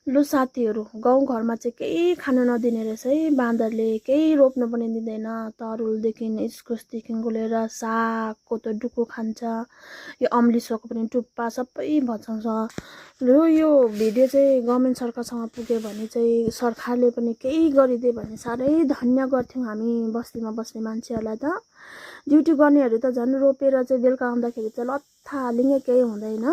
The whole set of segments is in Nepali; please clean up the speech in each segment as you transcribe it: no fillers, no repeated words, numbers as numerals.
लु साथीहरू, गाउँघरमा चाहिँ केही खानु नदिने रहेछ है बाँदरले। केही रोप्नु पनि दिँदैन। तरुलदेखि इस्कुसदेखिको लिएर सागको त डुकु खान्छ, यो अम्लिसोको पनि टुप्पा सबै भचाउँछ। लु यो भिडियो चाहिँ गभर्मेन्ट सरकारसँग पुग्यो भने चाहिँ सरकारले पनि केही गरिदियो भने साह्रै धन्य गर्थ्यौँ हामी बस्तीमा बस्ने मान्छेहरूलाई त। ड्युटी गर्नेहरू त झन् रोपेर चाहिँ बेलुका आउँदाखेरि चाहिँ लत्थालिङ्गै केही हुँदैन,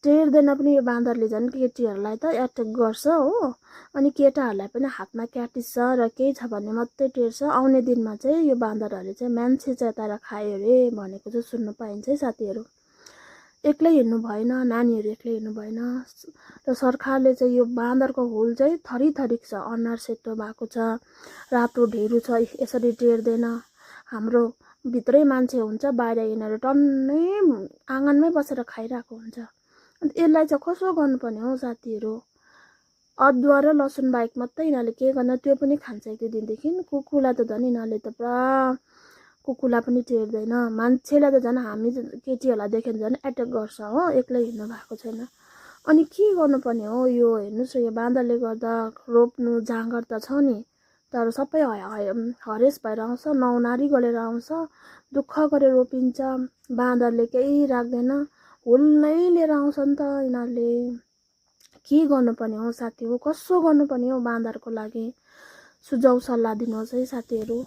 टेर्दैन पनि। यो बाँदरले झन् केटीहरूलाई त एट्याक गर्छ हो, अनि केटाहरूलाई पनि हातमा क्याटिस र केही छ भने मात्रै टेर्छ। आउने दिनमा चाहिँ यो बाँदरहरूले चाहिँ मान्छे चेताएर खायो अरे भनेको चाहिँ सुन्नु पाइन्छ है साथीहरू। एक्लै हिँड्नु भएन, नानीहरू एक्लै हिँड्नु भएन। र सरकारले चाहिँ यो बाँदरको हुल चाहिँ थरी थरीको छ, अनुहार सेतो भएको छ, रातो ढेँडो छ, यसरी टेर्दैन। हाम्रो भित्रै मान्छे हुन्छ, बाहिर हिँडेर टन्नै आँगनमै बसेर खाइरहेको हुन्छ। अन्त यसलाई चाहिँ कसो गर्नुपर्ने हो साथीहरू? अदुवा र लसुन बाहेक मात्रै यिनीहरूले के गर्न, त्यो पनि खान्छ एक दुई दिनदेखि। कुकुरलाई त झन् यिनीहरूले त पुरा, कुकुरलाई पनि टेर्दैन। मान्छेलाई त झन् हामी केटीहरूलाई देख्यो भने झन् एट्याक गर्छ हो, एक्लै हिँड्नु भएको छैन। अनि के गर्नुपर्ने हो यो? हेर्नुहोस् यो बाँदरले गर्दा रोप्नु जाँगर त छ नि, तर सबै हरेस भएर आउँछ, नौनारी गरेर आउँछ, दुःख गरेर रोपिन्छ। बाँदरले केही राख्दैन, हुल नै लिएर आउँछ नि त यिनीहरूले। के गर्नुपर्ने हो साथी हो? कसो गर्नुपर्ने हो बाँदरको लागि? सुझाउ सल्लाह दिनुहोस् है साथीहरू।